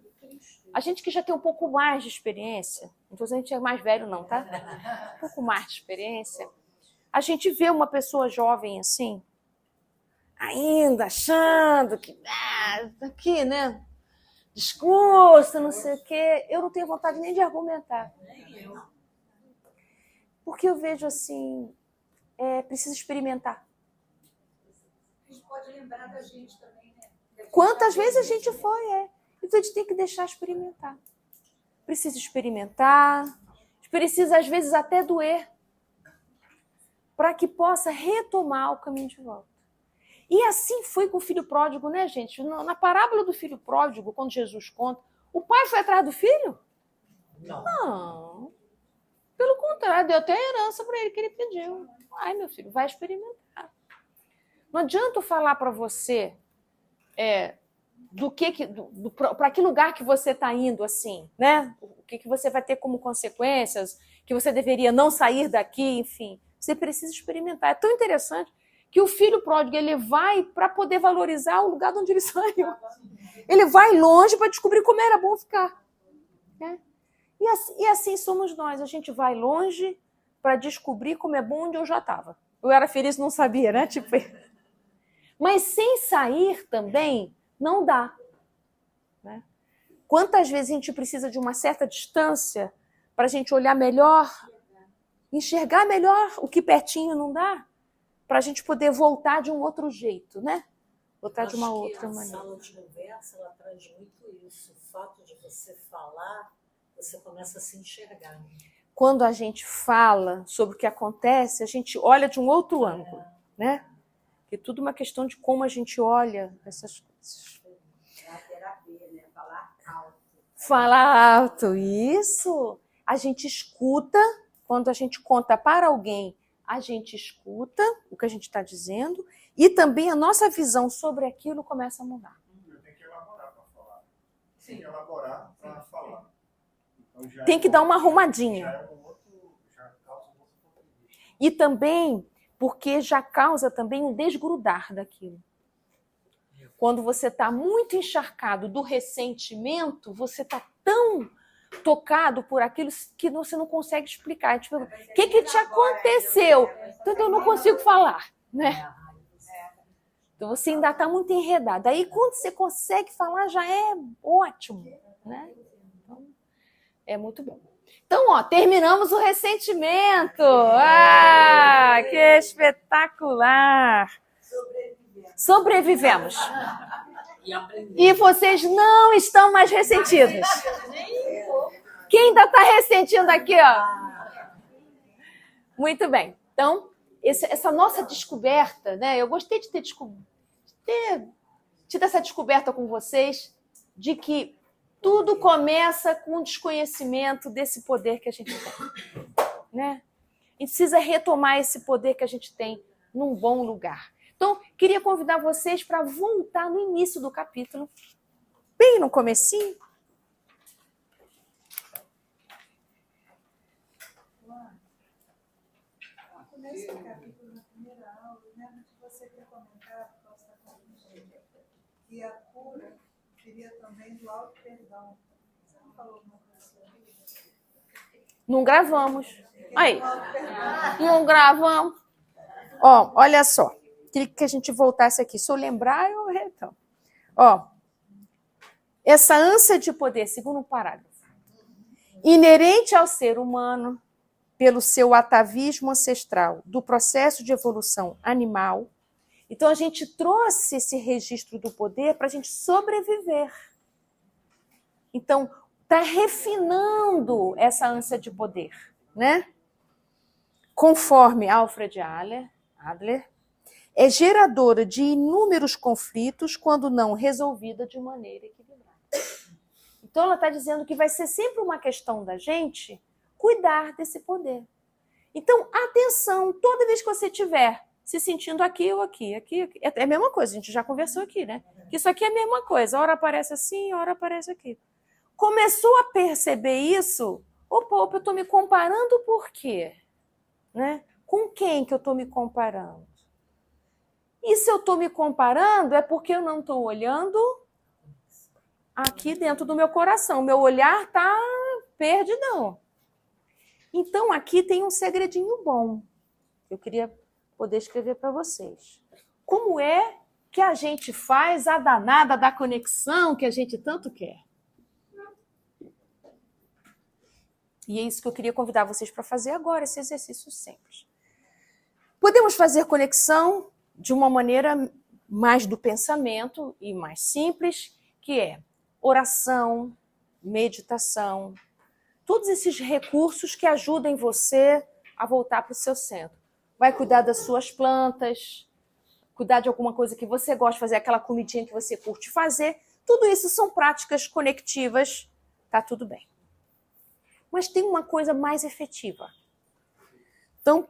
a gente que já tem um pouco mais de experiência, então a gente é mais velho não, tá? Um pouco mais de experiência, a gente vê uma pessoa jovem assim, ainda achando que, aqui, né? Discurso, não sei o quê. Eu não tenho vontade nem de argumentar. Porque eu vejo assim, precisa experimentar. A gente pode lembrar da gente também, né? Quantas vezes a gente foi, Então a gente tem que deixar experimentar. Precisa experimentar, precisa às vezes até doer, para que possa retomar o caminho de volta. E assim foi com o filho pródigo, né, gente? Na parábola do filho pródigo, quando Jesus conta, o pai foi atrás do filho? Não. Pelo contrário, deu até a herança para ele que ele pediu. Ai, meu filho, vai experimentar. Não adianta eu falar para você para que lugar que você está indo, assim, né? O que você vai ter como consequências, que você deveria não sair daqui, enfim. Você precisa experimentar. É tão interessante que o filho pródigo ele vai para poder valorizar o lugar de onde ele saiu. Ele vai longe para descobrir como era bom ficar. Né? E assim somos nós. A gente vai longe para descobrir como é bom onde eu já estava. Eu era feliz e não sabia, né? Tipo... Mas sem sair também não dá. Né? Quantas vezes a gente precisa de uma certa distância para a gente olhar melhor, enxergar melhor o que pertinho não dá, para a gente poder voltar de um outro jeito, né? Voltar de uma outra maneira. A sala de conversa, ela traz muito isso. O fato de você falar, você começa a se enxergar. Quando a gente fala sobre o que acontece, a gente olha de um outro ângulo, né? É tudo uma questão de como a gente olha essas coisas. É a terapia, né? Falar alto. Falar alto, isso. A gente escuta, quando a gente conta para alguém, a gente escuta o que a gente está dizendo e também a nossa visão sobre aquilo começa a mudar. Tem que elaborar para falar. Tem que elaborar para falar. Então, tem que dar uma arrumadinha. Já causa um outro ponto de vista. E também porque já causa também um desgrudar daquilo. Quando você está muito encharcado do ressentimento, você está tão tocado por aquilo que você não consegue explicar. Tipo, o que te aconteceu? Então eu não consigo falar, né? Então você ainda está muito enredado. Aí quando você consegue falar já é ótimo, né? Então, é muito bom. Então, terminamos o ressentimento. Ah, que espetacular! Sobrevivemos. E vocês não estão mais ressentidos. Quem ainda está ressentindo aqui, ó? Muito bem. Então, essa nossa descoberta, né? Eu gostei de ter tido essa descoberta com vocês de que tudo começa com o desconhecimento desse poder que a gente tem, né? E precisa retomar esse poder que a gente tem num bom lugar. Então, queria convidar vocês para voltar no início do capítulo, bem no comecinho. Nesse capítulo, na primeira aula, lembro de você ter comentado, que a cura viria também do auto-perdão. Você não falou alguma coisa sobre isso? Não gravamos. Aí, não gravamos. Ó, olha só. Queria que a gente voltasse aqui. Se eu lembrar, eu retorno. Ó, essa ânsia de poder, segundo parágrafo, inerente ao ser humano, pelo seu atavismo ancestral do processo de evolução animal. Então, a gente trouxe esse registro do poder para a gente sobreviver. Então, está refinando essa ânsia de poder, né? Conforme Alfred Adler, é geradora de inúmeros conflitos quando não resolvida de maneira equilibrada. Então, ela está dizendo que vai ser sempre uma questão da gente cuidar desse poder. Então, atenção, toda vez que você estiver se sentindo aqui ou aqui, aqui, aqui. É a mesma coisa, a gente já conversou aqui, né? Isso aqui é a mesma coisa, a hora aparece assim, a hora aparece aqui. Começou a perceber isso, opa, eu estou me comparando por quê? Né? Com quem que eu estou me comparando? E se eu estou me comparando é porque eu não estou olhando aqui dentro do meu coração. Meu olhar está perdidão. Então, aqui tem um segredinho bom. Eu queria poder escrever para vocês. Como é que a gente faz a danada da conexão que a gente tanto quer? E é isso que eu queria convidar vocês para fazer agora, esse exercício simples. Podemos fazer conexão de uma maneira mais do pensamento e mais simples, que é oração, meditação, todos esses recursos que ajudem você a voltar para o seu centro. Vai cuidar das suas plantas, cuidar de alguma coisa que você gosta de fazer, aquela comidinha que você curte fazer. Tudo isso são práticas conectivas, tá tudo bem. Mas tem uma coisa mais efetiva. Então,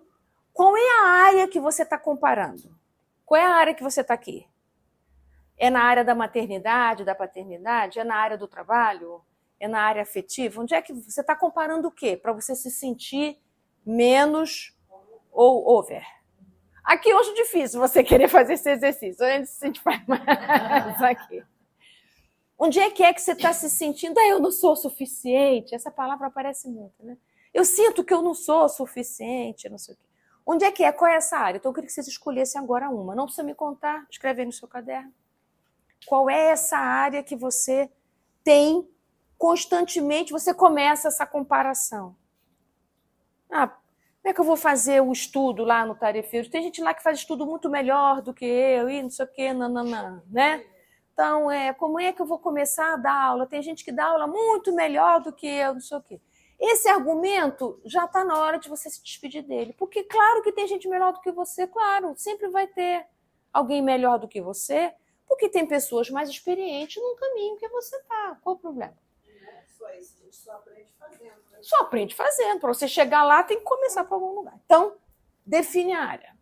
qual é a área que você está comparando? Qual é a área que você está aqui? É na área da maternidade, da paternidade? É na área do trabalho? É na área afetiva? Onde é que você está comparando o quê? Para você se sentir menos ou over. Aqui hoje é difícil você querer fazer esse exercício. A gente faz mais aqui. Onde é que você está se sentindo? Eu não sou suficiente. Essa palavra aparece muito, né? Eu sinto que eu não sou suficiente, não sei o quê. Onde é que é? Qual é essa área? Então eu queria que vocês escolhessem agora uma. Não precisa me contar, escreve aí no seu caderno. Qual é essa área que você tem constantemente, você começa essa comparação? Como é que eu vou fazer o estudo lá no tarefeiro? Tem gente lá que faz estudo muito melhor do que eu, e não sei o quê, nananã, né? Então, como é que eu vou começar a dar aula? Tem gente que dá aula muito melhor do que eu, não sei o quê. Esse argumento já está na hora de você se despedir dele. Porque claro que tem gente melhor do que você, claro, sempre vai ter alguém melhor do que você, porque tem pessoas mais experientes no caminho que você está. Qual o problema? Só isso, a gente só aprende fazendo. Né? Só aprende fazendo. Para você chegar lá, tem que começar por algum lugar. Então, define a área.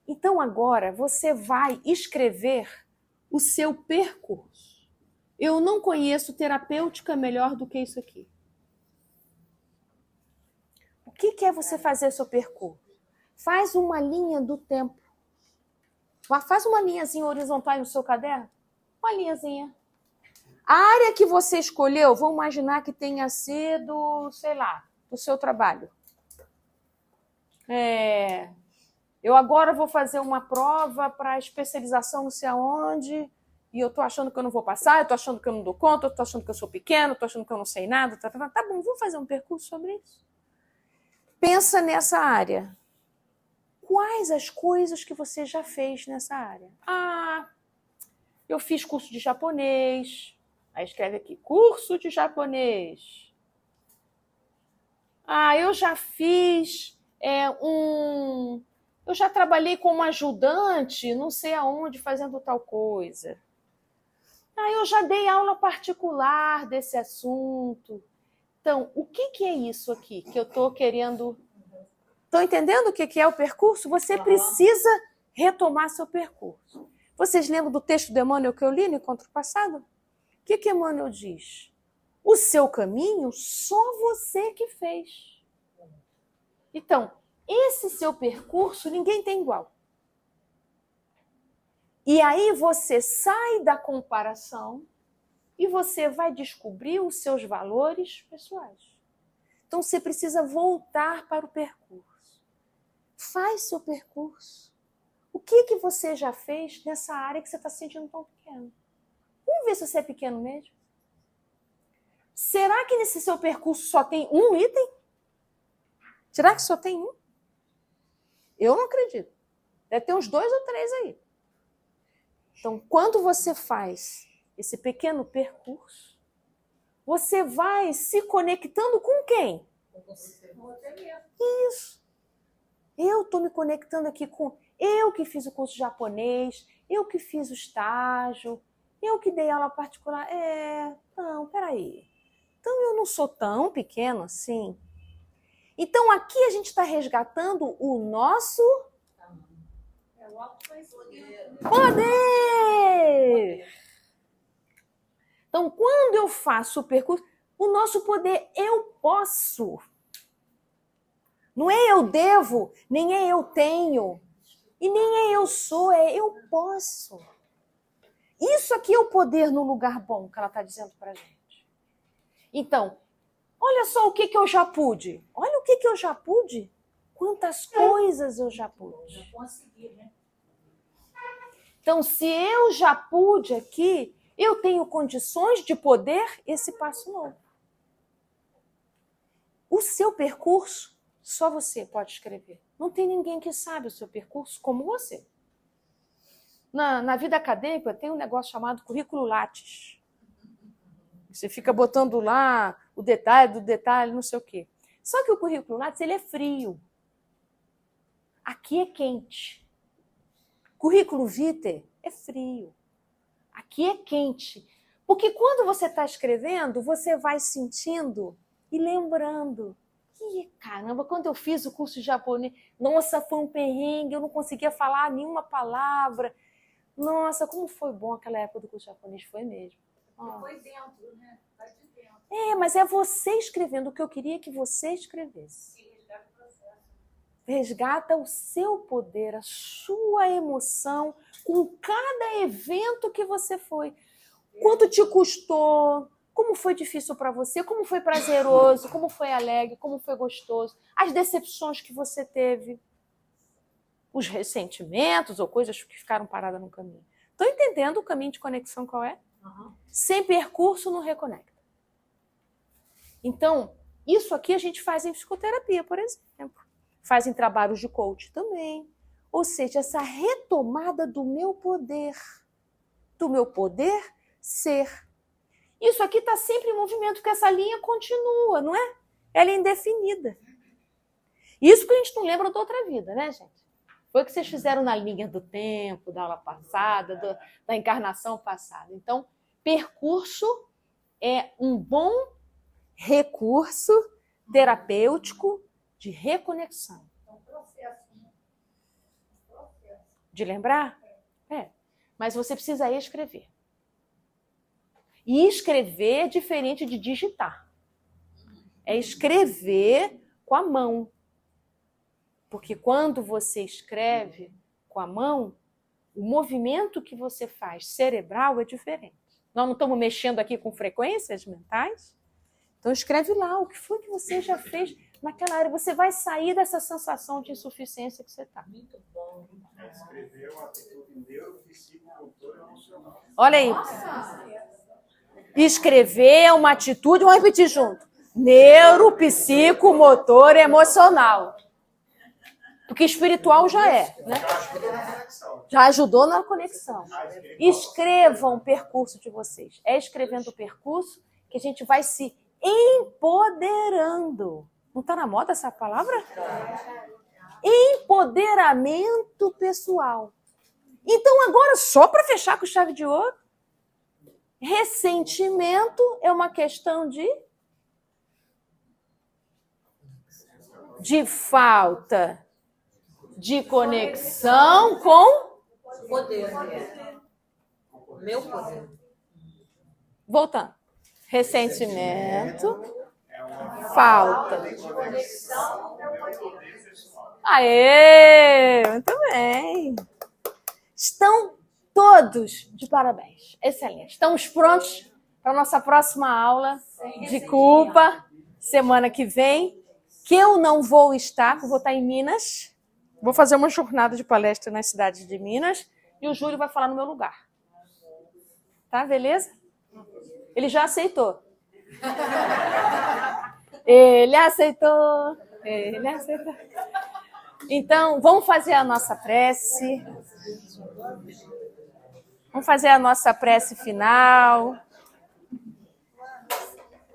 Então, agora, você vai escrever o seu percurso. Eu não conheço terapêutica melhor do que isso aqui. O que é você fazer o seu percurso? Faz uma linha do tempo. Faz uma linhazinha horizontal no seu caderno. Uma linhazinha. A área que você escolheu, vamos imaginar que tenha sido, sei lá, do seu trabalho. Eu agora vou fazer uma prova para especialização não sei aonde, e eu estou achando que eu não vou passar, eu estou achando que eu não dou conta, eu estou achando que eu sou pequeno, eu estou achando que eu não sei nada. Tá bom, vamos fazer um percurso sobre isso. Pensa nessa área. Quais as coisas que você já fez nessa área? Eu fiz curso de japonês. Aí escreve aqui, curso de japonês. Eu já fiz eu já trabalhei como ajudante, não sei aonde, fazendo tal coisa. Eu já dei aula particular desse assunto. Então, o que é isso aqui que eu estou querendo... Estão entendendo o que é o percurso? Você precisa retomar seu percurso. Vocês lembram do texto do Emmanuel que eu li no encontro passado? O que Emmanuel diz? O seu caminho, só você que fez. Então, esse seu percurso, ninguém tem igual. E aí você sai da comparação e você vai descobrir os seus valores pessoais. Então, você precisa voltar para o percurso. Faz seu percurso. O que você já fez nessa área que você está se sentindo tão pequeno? Vamos ver se você é pequeno mesmo. Será que nesse seu percurso só tem um item? Será que só tem um? Eu não acredito. Deve ter uns 2 ou 3 aí. Então, quando você faz esse pequeno percurso, você vai se conectando com quem? Com você. Isso. Eu estou me conectando aqui com... Eu que fiz o curso de japonês, eu que fiz o estágio, eu que dei aula particular. Não, peraí. Então eu não sou tão pequeno assim. Então aqui a gente está resgatando o nosso É o autoconhecimento. Poder! Então, quando eu faço o percurso, o nosso poder, eu posso. Não é eu devo, nem é eu tenho, e nem é eu sou, é eu posso. Isso aqui é o poder no lugar bom que ela está dizendo para a gente. Então, olha só o que eu já pude. Olha o que eu já pude. Quantas coisas eu já pude. Já consegui, né? Então, se eu já pude aqui, eu tenho condições de poder esse passo novo. O seu percurso, só você pode escrever. Não tem ninguém que sabe o seu percurso como você. Na vida acadêmica tem um negócio chamado currículo Lattes. Você fica botando lá o detalhe do detalhe, não sei o quê. Só que o currículo Lattes, ele é frio. Aqui é quente. Currículo Vitae é frio. Aqui é quente. Porque quando você está escrevendo, você vai sentindo e lembrando. Ih, caramba, quando eu fiz o curso de japonês, nossa, foi um perrengue, eu não conseguia falar nenhuma palavra. Nossa, como foi bom aquela época do curso de japonês, foi mesmo. Foi dentro, né? Vai de dentro. É, mas é você escrevendo o que eu queria que você escrevesse. E resgata o processo. Resgata o seu poder, a sua emoção com cada evento que você foi. Quanto te custou? Como foi difícil para você? Como foi prazeroso? Como foi alegre? Como foi gostoso? As decepções que você teve? Os ressentimentos ou coisas que ficaram paradas no caminho. Estão entendendo o caminho de conexão qual é? Uhum. Sem percurso não reconecta. Então, isso aqui a gente faz em psicoterapia, por exemplo. Faz em trabalhos de coach também. Ou seja, essa retomada do meu poder ser. Isso aqui está sempre em movimento, porque essa linha continua, não é? Ela é indefinida. Isso que a gente não lembra da outra vida, né, gente? Foi o que vocês fizeram na linha do tempo, da aula passada, da encarnação passada. Então, percurso é um bom recurso terapêutico de reconexão. É um processo, né? Processo. De lembrar? É. Mas você precisa escrever. E escrever é diferente de digitar. É escrever com a mão. Porque quando você escreve com a mão, o movimento que você faz cerebral é diferente. Nós não estamos mexendo aqui com frequências mentais? Então escreve lá o que foi que você já fez naquela área. Você vai sair dessa sensação de insuficiência que você está. Muito bom. Escrever uma atitude neuropsicomotora emocional. Olha aí. Escrever é uma atitude, vamos repetir junto. Neuropsicomotor emocional. Porque espiritual já é, né? Já ajudou na conexão. Escrevam o percurso de vocês. É escrevendo o percurso que a gente vai se empoderando. Não está na moda essa palavra? Empoderamento pessoal. Então, agora, só para fechar com chave de ouro, ressentimento é uma questão de falta de conexão com Poder. Meu poder. voltando. Ressentimento, falta. Aê, muito bem. Estão todos de parabéns. Excelente. Estamos prontos para a nossa próxima aula de culpa, semana que vem, que eu não vou estar, que eu vou estar em Minas. Vou fazer uma jornada de palestra nas cidades de Minas e o Júlio vai falar no meu lugar. Tá, beleza? Ele já aceitou. Ele aceitou. Ele aceitou. Então, vamos fazer a nossa prece. Vamos fazer a nossa prece final.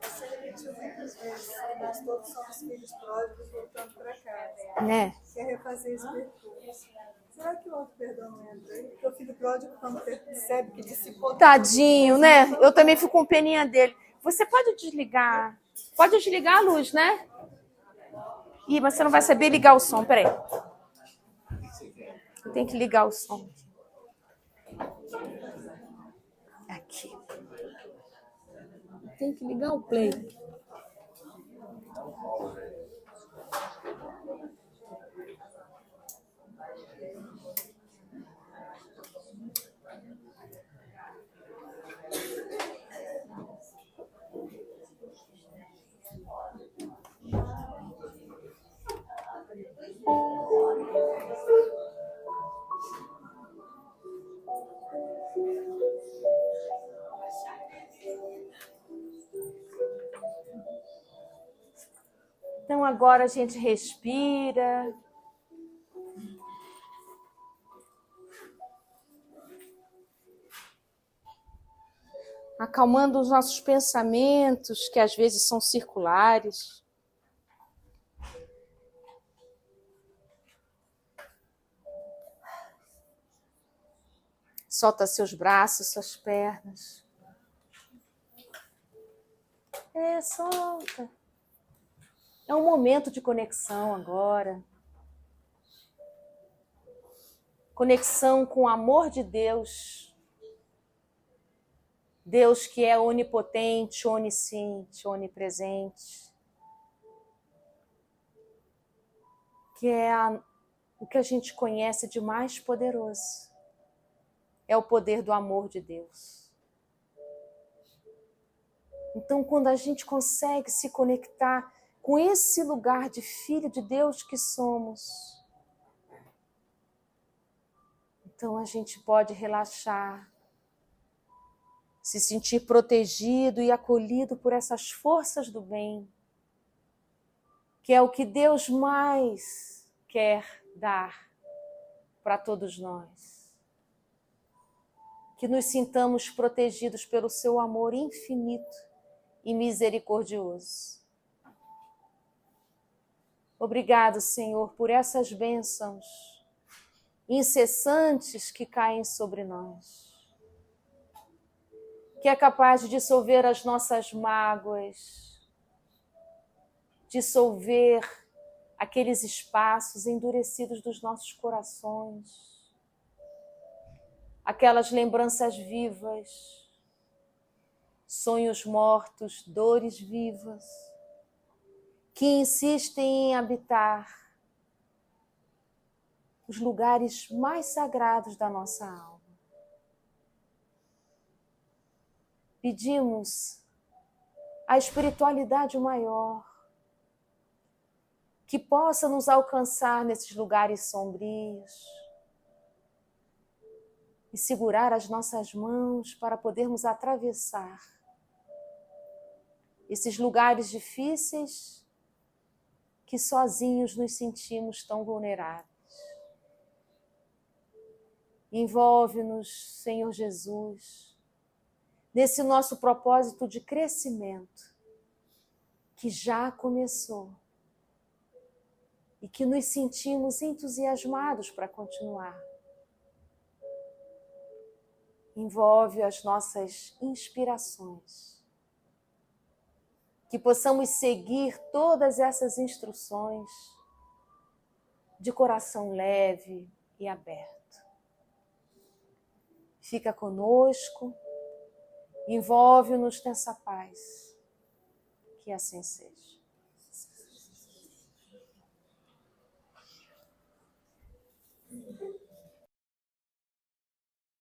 Você repetiu muitas vezes que nós todos somos filhos pródigos voltando para casa. Né? Quer refazer esse percurso. Será que o outro perdão não entra aí? Porque o filho pródigo, quando percebe que dissipou... Tadinho, né? Eu também fico com peninha dele. Você pode desligar? Pode desligar a luz, né? Ih, mas você não vai saber ligar o som, peraí. Tem que ligar o som. Aqui. Tem que ligar o play. Então agora a gente respira. Acalmando os nossos pensamentos, que às vezes são circulares. Solta seus braços, suas pernas. Solta. É um momento de conexão agora. Conexão com o amor de Deus. Deus que é onipotente, onisciente, onipresente. Que é o que a gente conhece de mais poderoso. É o poder do amor de Deus. Então, quando a gente consegue se conectar com esse lugar de filho de Deus que somos, então a gente pode relaxar, se sentir protegido e acolhido por essas forças do bem, que é o que Deus mais quer dar para todos nós. Que nos sintamos protegidos pelo seu amor infinito e misericordioso. Obrigado, Senhor, por essas bênçãos incessantes que caem sobre nós. Que é capaz de dissolver as nossas mágoas, dissolver aqueles espaços endurecidos dos nossos corações, aquelas lembranças vivas, sonhos mortos, dores vivas, que insistem em habitar os lugares mais sagrados da nossa alma. Pedimos a espiritualidade maior que possa nos alcançar nesses lugares sombrios e segurar as nossas mãos para podermos atravessar esses lugares difíceis que sozinhos nos sentimos tão vulneráveis. Envolve-nos, Senhor Jesus, nesse nosso propósito de crescimento que já começou e que nos sentimos entusiasmados para continuar. Envolve as nossas inspirações. Que possamos seguir todas essas instruções de coração leve e aberto. Fica conosco, envolve-nos nessa paz. Que assim seja.